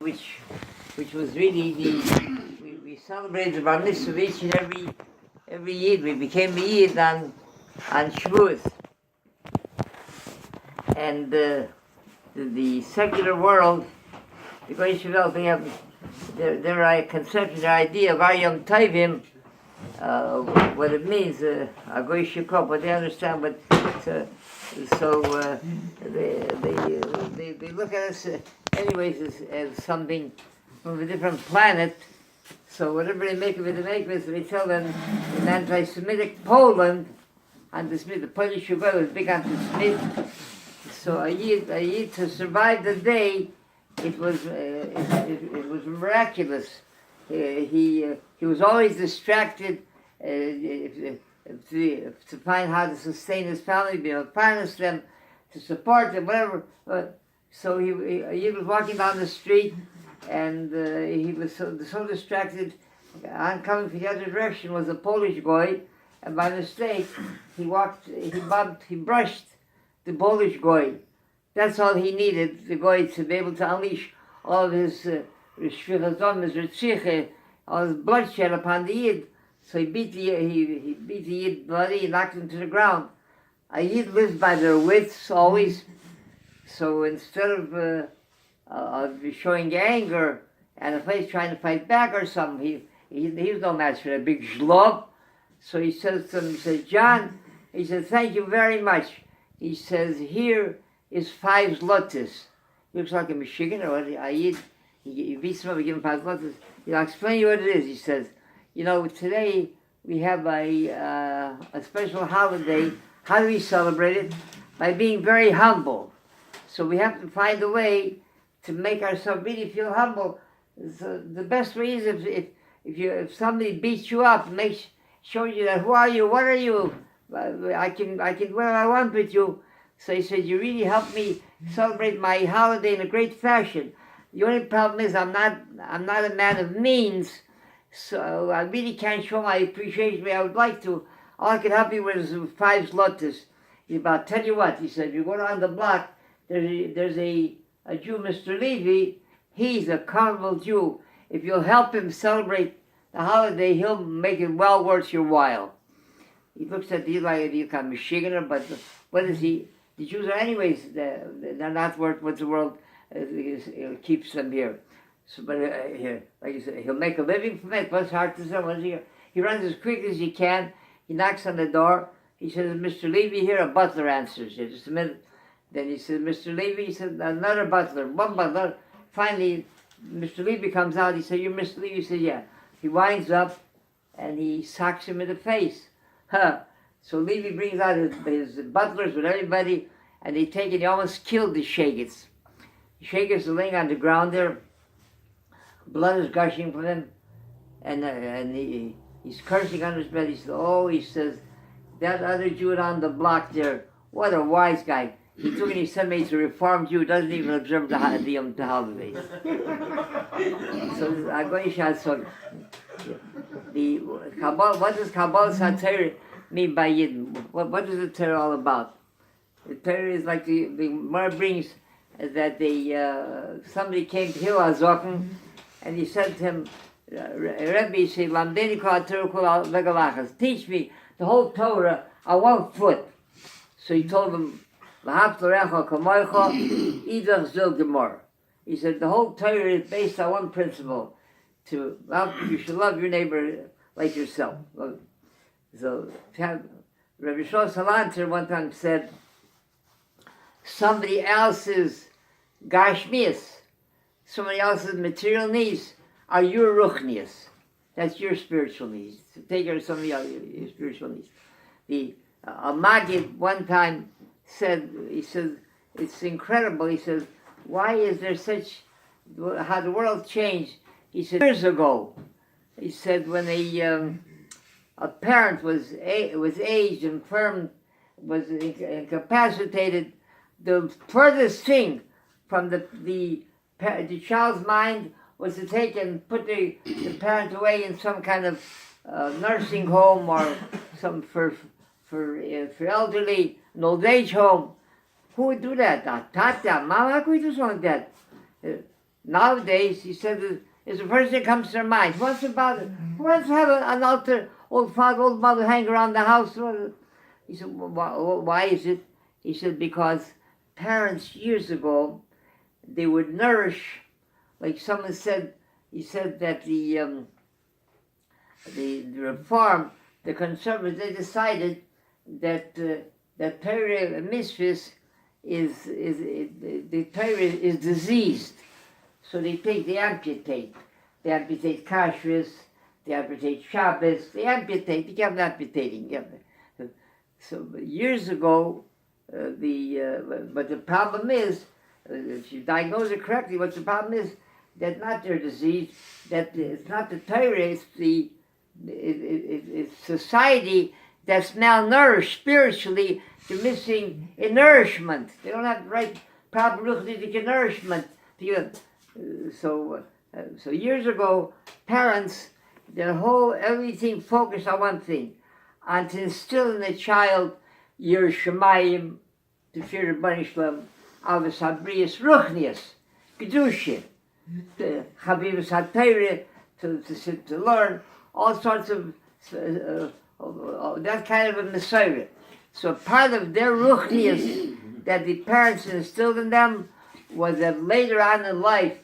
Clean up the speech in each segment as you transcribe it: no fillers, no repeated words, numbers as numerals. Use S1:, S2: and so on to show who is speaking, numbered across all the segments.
S1: which was really we celebrated the Bar Mitzvah of each and every Yid. We became a Yid on Shavuos. And the secular world, the Goyish Welt, they have their conception, their idea of Yom Tovim, what it means, a Goyish Shikop, but they understand what. They look at us anyways as something from a different planet. So whatever they make of it, they tell them in anti-Semitic Poland, the Polish Shuvah was big anti-Semitic. So a Yid to survive the day, it was miraculous. He was always distracted to find how to sustain his family, be able to finance them, to support them, whatever. So a Yid was walking down the street, and he was so distracted. Oncoming from the other direction was a Polish boy, and by mistake he brushed the Polish goy. That's all he needed, the goy, to be able to unleash all of his shvichazom, his ritziche, all his bloodshed upon the Yid. So he beat the Yid bloody, he knocked him to the ground. A Yid lives by their wits always. So instead of showing anger and if he's trying to fight back or something, he was no match for a big zlob. So he says to him, he says, John, he says, thank you very much. He says, here is 5 zlotis. He looks like a Michigan or a Yid. He beats him up, he gives him 5 zlotis. I'll explain you what it is. He says, today we have a special holiday. How do we celebrate it? By being very humble. So we have to find a way to make ourselves really feel humble. So the best way is if somebody beats you up, shows you that who are you, what are you? I can do what I want with you. So he said, you really helped me celebrate my holiday in a great fashion. The only problem is I'm not a man of means, so I really can't show my appreciation the way I would like to. All I can help you with is 5 zlotis. I'll tell you what, he said, you go down the block, there's a Jew, Mr. Levy, he's a carnival Jew. If you'll help him celebrate the holiday, he'll make it well worth your while. He looks at you like you kind of Michiganer, but what is he? The Jews are anyways, they're not worth what the world keeps them here. So, but like you said, he'll make a living from it. What's hard to say? He runs as quick as he can. He knocks on the door. He says, Mr. Levy here, a butler answers. Here, just a minute. Then he says, Mr. Levy, he said, another butler, one butler. Finally, Mr. Levy comes out. He said, you're Mr. Levy? He said, yeah. He winds up and he socks him in the face. So Levy brings out his butlers with everybody, and they take it. He almost killed the Shagets. The Shagets are laying on the ground there. Blood is gushing from him, and he's cursing under his breath. He says, that other Jew on the block there, what a wise guy. He took and he sent me to a Reformed Jew, doesn't even observe the holidays. So I'm going to show what does Kabbalah Satir mean by Yidden? What is the Torah all about? The Torah is like the Gemara brings that somebody came to Hillel Zoken and he said to him, Rebbe, say, Lamdeni kol Torah kol legalachas. Teach me the whole Torah on 1 foot. So he told him, L'hav torecha kamoicha, idach zil gemor. He said the whole Torah is based on one principle: you should love your neighbor like yourself. So Rabbi Salanter one time said, somebody else's gashmias, somebody else's material needs are your ruchnias. That's your spiritual needs. So take care of somebody else's your spiritual needs. The Magid one time said, he says, it's incredible. He says, why is there how the world changed? He said, years ago, he said, when a parent was aged, infirm, was incapacitated, the furthest thing from the child's mind was to take and put the parent away in some kind of nursing home or some for elderly, an old age home. Who would do that? Tata, Mama, how could we do something like that? Nowadays, he said, is the first thing that comes to their mind. What's about it? Who wants to have an altar, old father, old mother hang around the house? He said, why is it? He said, because parents years ago, they would nourish, like someone said, he said that the reform, the conservatives, they decided that that Torah mitzvahs is diseased. So they amputate kashrus, they amputate Shabbos, they keep amputating. So years ago, but the problem is, if you diagnose it correctly, what the problem is, that not their disease, that it's not the Torah, it's society that's malnourished spiritually. They're missing nourishment. They don't have the right proper ruchnitic nourishment. So years ago, parents, everything focused on one thing, and to instill in the child your Shemayim, to fear the Bnei Shalom, Avos Habrius, Ruchnius, Kedusha, Chavivus HaTorah, to learn all sorts of that kind of a Messiah. So part of their Ruchnius that the parents instilled in them was that later on in life,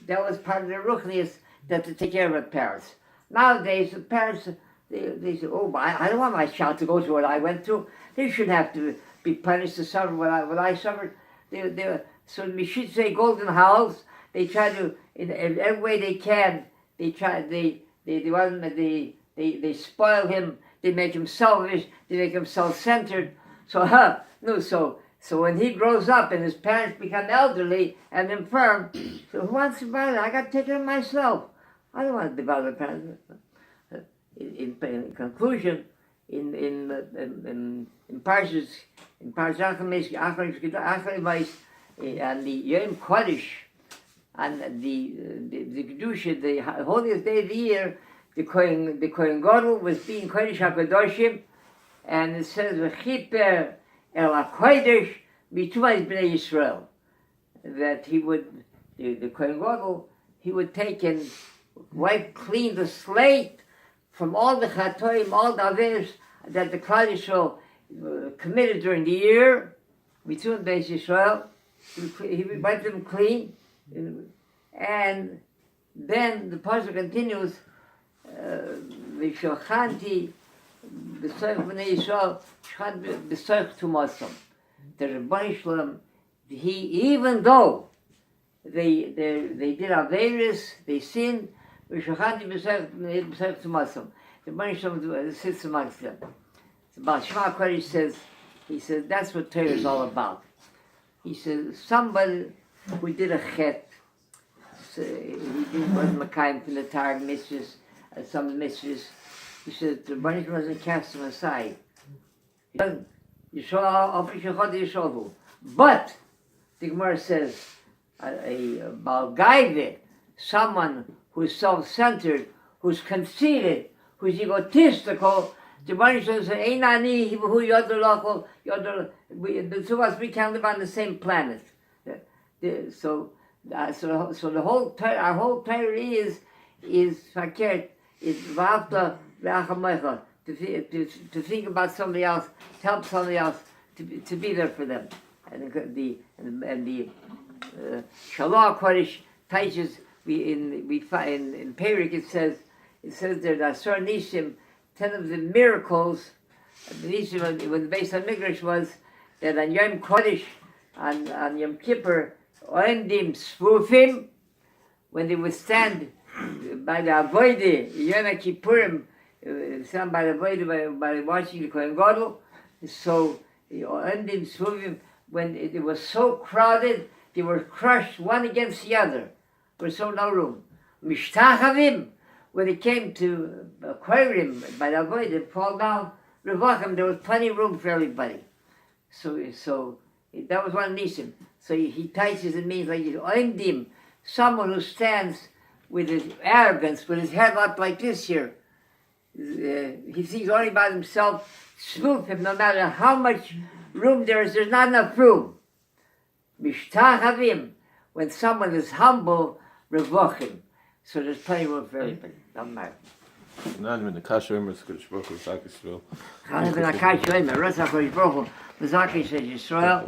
S1: that was part of their Ruchnius, that to take care of the parents. Nowadays, the parents, they say, oh, I don't want my child to go through what I went through. They shouldn't have to be punished to suffer what I suffered. So we should say golden house. They try to, in every way they can, they spoil him, they make him selfish, they make him self-centered. So when he grows up and his parents become elderly and infirm, so who wants to bother? I got to take care of myself. I don't want to bother parents. In conclusion, in Parshas Achariv and the Yom Kodesh and the Kedusha, the holiest day of the year, the Kohen Gadol was being Kodesh HaKadoshim, and it says V'chiper El HaKodesh Mitumas Bnei Yisrael, that he would, the Kohen Gadol, he would take and wipe clean the slate from all the chatoim, all the averos that the Klal Yisrael committed during the year, between Bnei Yisrael. He would wipe them clean, and then the pasuk continues, V'shochanti b'soich Bnei Yisrael shchan b'soich tumasam. The Rabbi Shalom, even though they did averos, they sinned, V'shochanti b'soich tumasam. The Rabbi Shalom sits amongst them. The Baal Shema Kodesh says, he says, that's what Torah is all about. He says, somebody who did a chet, so he wasn't Makayim from the Targ mitzvahs, some mitzvahs, he says, the Rebbe doesn't cast him aside. But the Gemara says, a Baal Gaive, someone who's self-centered, who's conceited, who's egotistical, the Rebbe says, the two of us, we can't live on the same planet. So the whole our whole Torah is fakert, is v'afta v'achamecha, to think about somebody else, to help somebody else, to be there for them. And the Shalom Kodesh teaches in Perik it says there that Asar Nishim, 10 of the miracles, the Nishim when the Beis HaMikdash was that on Yom Kodesh, on Yom Kippur, Oendim Svufim, when they would stand by the Avodah, Yom Kippurim, stand by the Avodah, by watching the Kohen Gadol. So Oendim Svufim, when it was so crowded, they were crushed one against the other. There was so no room. Mishtachavim, when it came to aquarium by the Avodah, fall down, Revachim, there was plenty of room for everybody. So that was one nisim. So he teaches, it means like oimdim, someone who stands with his arrogance, with his head up like this here. He thinks only about himself. Swoop him, no matter how much room there is, there's not enough room. Mishtachavim, when someone is humble, revochim. So there's plenty of room for everybody.
S2: Not even the kasher imers Kodesh Baruch Hu Zak Yisrael.
S1: Chana ben Akai Shoyim, Reza Kodesh Baruch Hu, Zak Yisrael.